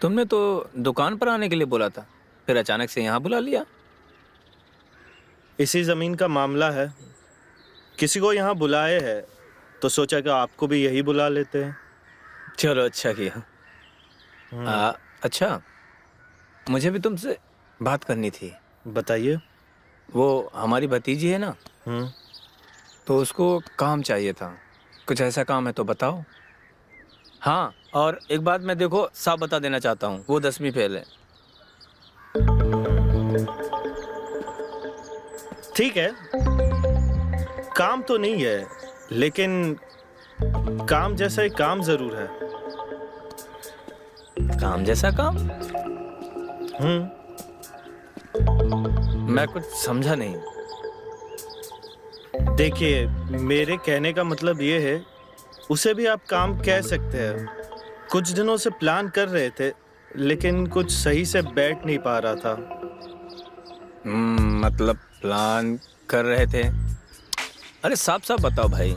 तुमने तो दुकान पर आने के लिए बोला था, फिर अचानक से यहाँ बुला लिया। इसी ज़मीन का मामला है, किसी को यहाँ बुलाए हैं तो सोचा कि आपको भी यही बुला लेते हैं। चलो अच्छा किया। अच्छा, मुझे भी तुमसे बात करनी थी। बताइए। वो हमारी भतीजी है ना, तो उसको काम चाहिए था। कुछ ऐसा काम है तो बताओ। हाँ, और एक बात मैं देखो साफ बता देना चाहता हूँ, वो 10वीं फेल है। ठीक है, काम तो नहीं है, लेकिन काम जैसा एक काम जरूर है। काम जैसा काम? मैं कुछ समझा नहीं। देखिए, मेरे कहने का मतलब ये है, उसे भी आप काम कह सकते हैं। कुछ दिनों से प्लान कर रहे थे, लेकिन कुछ सही से बैठ नहीं पा रहा था। मतलब प्लान कर रहे थे? अरे साफ साफ बताओ भाई।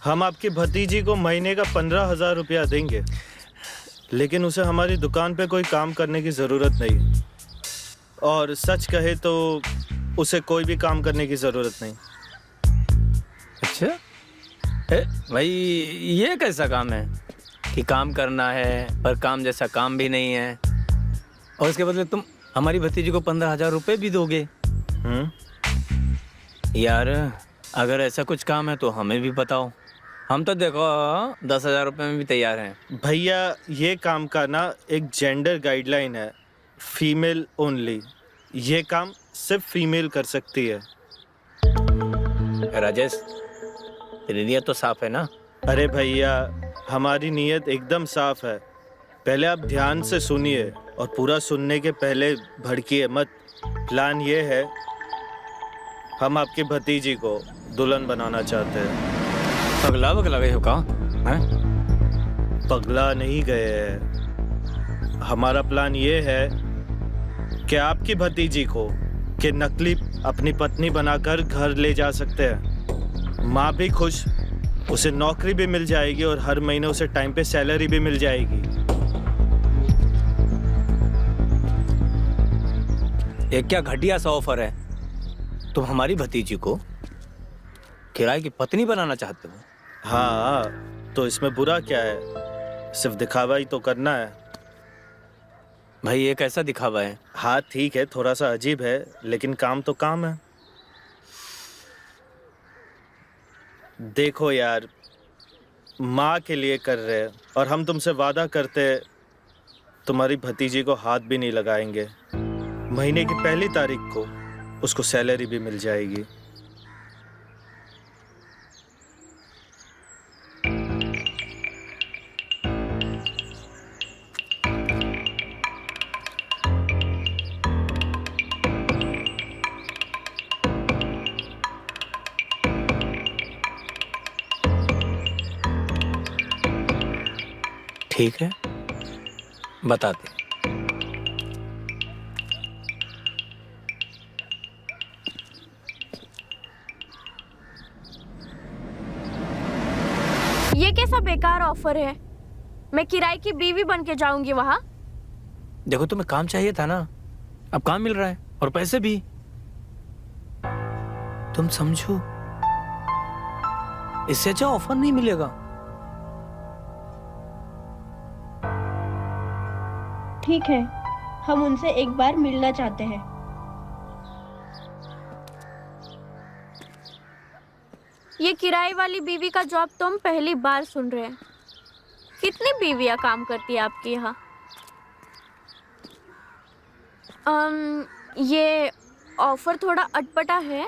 हम आपकी भतीजी को महीने का 15,000 रुपया देंगे, लेकिन उसे हमारी दुकान पे कोई काम करने की ज़रूरत नहीं। और सच कहे तो उसे कोई भी काम करने की ज़रूरत नहीं। अच्छा, भाई ये कैसा काम है कि काम करना है पर काम जैसा काम भी नहीं है, और उसके बदले तुम हमारी भतीजी को 15,000 रुपये भी दोगे? यार, अगर ऐसा कुछ काम है तो हमें भी बताओ, हम तो देखो 10,000 रुपये में भी तैयार हैं। भैया, ये काम का ना एक जेंडर गाइडलाइन है, फीमेल ओनली। ये काम सिर्फ फीमेल कर सकती है। राजेश, तेरी नीयत तो साफ है ना? अरे भैया, हमारी नीयत एकदम साफ है। पहले आप ध्यान से सुनिए और पूरा सुनने के पहले भड़किए मत। प्लान ये है, हम आपकी भतीजी को दुल्हन बनाना चाहते हैं। पगला पगला गए हो का? पगला नहीं गए हैं। हमारा प्लान ये है कि आपकी भतीजी को कि नकली अपनी पत्नी बनाकर घर ले जा सकते हैं। माँ भी खुश, उसे नौकरी भी मिल जाएगी और हर महीने उसे टाइम पे सैलरी भी मिल जाएगी। ये क्या घटिया सा ऑफर है? तुम हमारी भतीजी को किराए की पत्नी बनाना चाहते हो? हाँ, तो इसमें बुरा क्या है? सिर्फ दिखावा ही तो करना है। भाई ये कैसा दिखावा है? हाँ ठीक है, थोड़ा सा अजीब है, लेकिन काम तो काम है। देखो यार, माँ के लिए कर रहे हैं और हम तुमसे वादा करते तुम्हारी भतीजी को हाथ भी नहीं लगाएंगे। महीने की पहली तारीख को उसको सैलरी भी मिल जाएगी। ठीक है, बताते। ये कैसा बेकार ऑफर है? मैं किराए की बीवी बन के जाऊंगी वहां। देखो, तुम्हें काम चाहिए था ना, अब काम मिल रहा है और पैसे भी। तुम समझो, इससे अच्छा ऑफर नहीं मिलेगा। ठीक है, हम उनसे एक बार मिलना चाहते हैं। ये किराए वाली बीवी का जॉब तो हम पहली बार सुन रहे हैं। कितनी बीवियां काम करती है आपके यहाँ? ये ऑफर थोड़ा अटपटा है,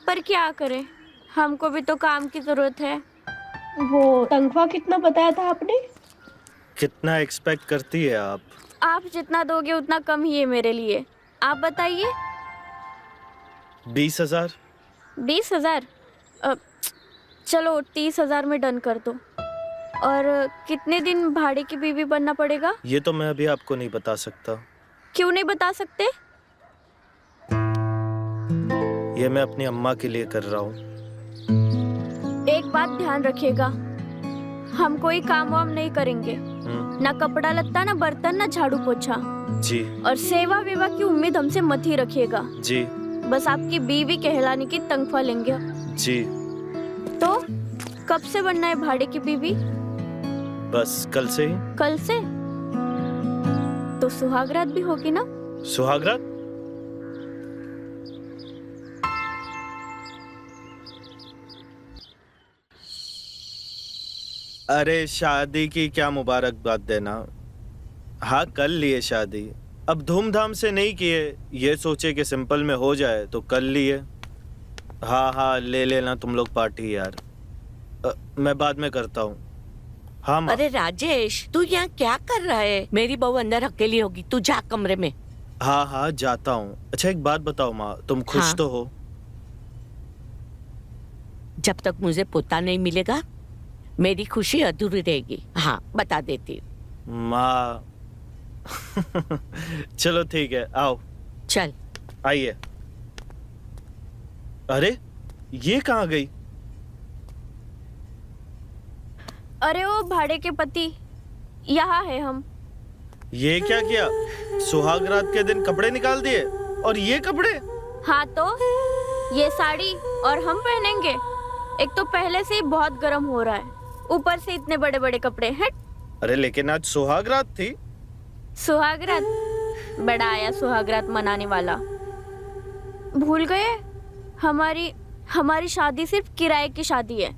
पर क्या करें, हमको भी तो काम की जरूरत है। वो तनख्वाह कितना बताया था आपने? कितना एक्सपेक्ट करती है आप? आप जितना दोगे उतना कम ही है मेरे लिए। आप बताइए। 20,000। 20,000? चलो 30,000 में डन कर दो। और कितने दिन भाड़े की बीवी बनना पड़ेगा? ये तो मैं अभी आपको नहीं बता सकता। क्यों नहीं बता सकते? ये मैं अपनी अम्मा के लिए कर रहा हूँ। एक बात ध्यान रखिएगा, हम कोई काम वाम नहीं करेंगे। ना कपड़ा लत्ता, ना बर्तन, ना झाड़ू पोछा। जी और सेवा वेवा की उम्मीद हमसे मत ही रखिएगा। जी बस आपकी बीवी कहलाने की तनख्वाह लेंगे। जी। तो कब से बनना है भाड़े की बीवी? बस कल से ही। कल से? तो सुहागरात भी होगी ना? सुहागरात? अरे शादी की क्या मुबारकबाद देना। हाँ कर लिए शादी, अब धूमधाम से नहीं किए, ये सोचे कि सिंपल में हो जाए तो कर लिए। हाँ हाँ ले लेना तुम लोग पार्टी यार। मैं बाद में करता हूँ। हाँ माँ। अरे राजेश, तू यहाँ क्या कर रहा है? मेरी बहू अंदर अकेली होगी, तू जा कमरे में। हाँ हाँ जाता हूँ। अच्छा एक बात बताओ माँ, तुम खुश हाँ। तो हो? जब तक मुझे पोता नहीं मिलेगा मेरी खुशी अधूरी रहेगी। हाँ बता देती हूँ। माँ चलो ठीक है, आओ चल। आइए। अरे ये कहाँ गई? अरे वो भाड़े के पति, यहाँ है हम। ये क्या किया? सुहागरात के दिन कपड़े निकाल दिए, और ये कपड़े? हाँ तो ये साड़ी और हम पहनेंगे। एक तो पहले से ही बहुत गर्म हो रहा है, ऊपर से इतने बड़े बड़े कपड़े। हट। अरे लेकिन आज सुहागरात थी। सुहागरात? बड़ा आया सुहागरात मनाने वाला। भूल गए हमारी शादी सिर्फ किराए की शादी है।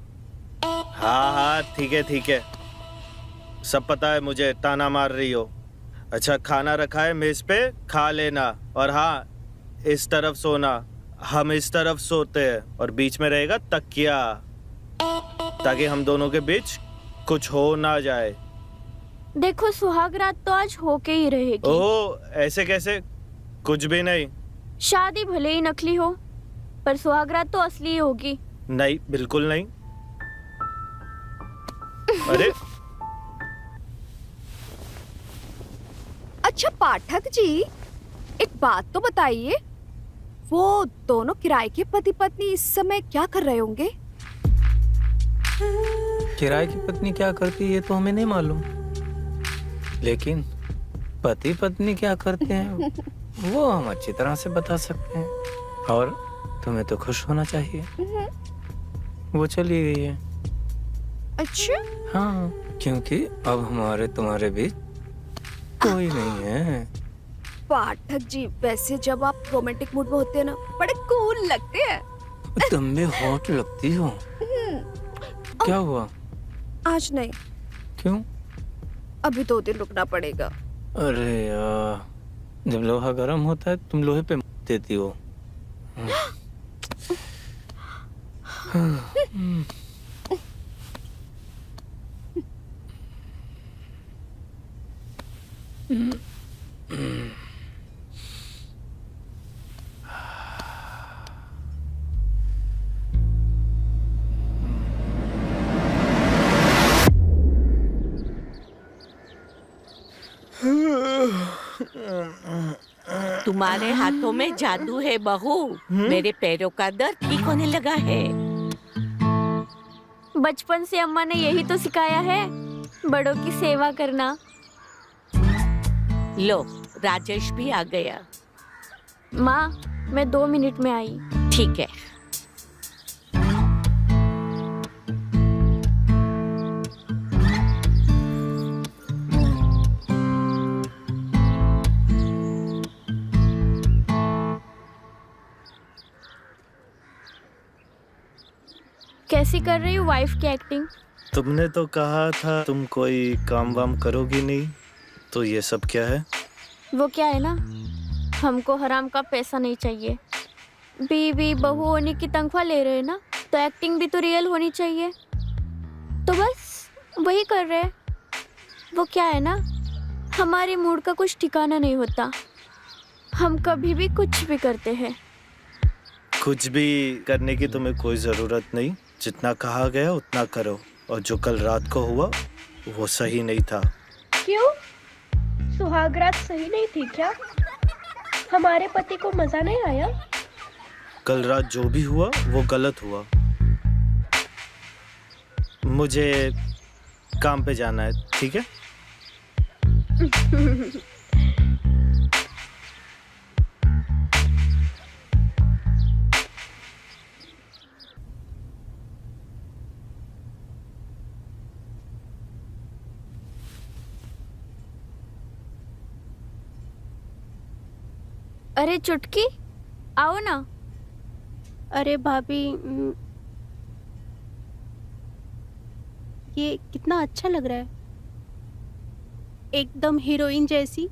हाँ हाँ ठीक है, सब पता है मुझे, ताना मार रही हो। अच्छा खाना रखा है मेज पे, खा लेना। और हाँ इस तरफ सोना, हम इस तरफ सोते हैं, और बीच में रहेगा तकिया, ताकि हम दोनों के बीच कुछ हो ना जाए। देखो सुहागरात तो आज होके ही रहेगी। ओह ऐसे कैसे? कुछ भी नहीं। शादी भले ही नकली हो, पर सुहागरात तो असली ही होगी। नहीं बिल्कुल नहीं। अरे अच्छा पाठक जी, एक बात तो बताइए, वो दोनों किराए के पति पत्नी इस समय क्या कर रहे होंगे? किराए की पत्नी क्या करती है ये तो हमें नहीं मालूम, लेकिन पति पत्नी क्या करते हैं वो हम अच्छी तरह से बता सकते हैं। और तुम्हें तो खुश होना चाहिए, वो चली गई है। अच्छा हाँ, क्योंकि अब हमारे तुम्हारे बीच कोई नहीं है। पाठक जी, वैसे जब आप रोमांटिक मूड में होते हैं ना, बड़े कूल लगते हैं। तुम भी हॉट लगती हो। क्या हुआ? आज नहीं, क्यों? अभी 2 दिन रुकना पड़ेगा। अरे यार, जब लोहा गर्म होता है तुम लोहे पे देती हो। तुम्हारे हाथों में जादू है बहू। मेरे पैरों का दर्द ठीक होने लगा है। बचपन से अम्मा ने यही तो सिखाया है, बड़ों की सेवा करना। लो राजेश भी आ गया। माँ मैं 2 मिनट में आई। ठीक है। कैसी कर रही हूँ वाइफ की एक्टिंग? तुमने तो कहा था तुम कोई काम वाम करोगी नहीं, तो ये सब क्या है? वो क्या है ना, हमको हराम का पैसा नहीं चाहिए। बीवी बहू होने की तनख्वाह ले रहे हैं ना, तो एक्टिंग भी तो रियल होनी चाहिए। तो बस वही कर रहे हैं। वो क्या है ना, हमारे मूड का कुछ ठिकाना नहीं होता, हम कभी भी कुछ भी करते हैं। कुछ भी करने की तुम्हें कोई जरूरत नहीं, जितना कहा गया उतना करो। और जो कल रात को हुआ वो सही नहीं था। क्यों? सुहागरात सही नहीं थी क्या? हमारे पति को मजा नहीं आया? कल रात जो भी हुआ वो गलत हुआ। मुझे काम पे जाना है, ठीक है? अरे चुटकी, आओ ना। अरे भाभी, ये कितना अच्छा लग रहा है, एकदम हीरोइन जैसी।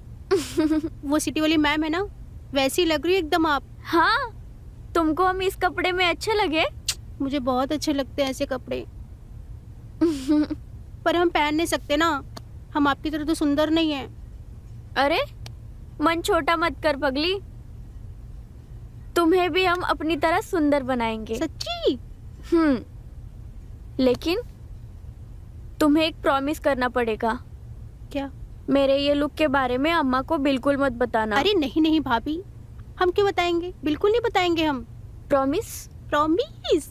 वो सिटी वाली मैम है ना, वैसी लग रही है एकदम आप। हाँ, तुमको हम इस कपड़े में अच्छे लगे? मुझे बहुत अच्छे लगते हैं ऐसे कपड़े, पर हम पहन नहीं सकते ना, हम आपकी तरह तो सुंदर नहीं है। अरे मन छोटा मत कर पगली, तुम्हें भी हम अपनी तरह सुंदर बनाएंगे। सच्ची? लेकिन तुम्हें एक प्रॉमिस करना पड़ेगा। क्या? मेरे ये लुक के बारे में अम्मा को बिल्कुल मत बताना। अरे नहीं नहीं भाभी, हम क्यों बताएंगे, बिल्कुल नहीं बताएंगे हम। प्रॉमिस? प्रॉमिस।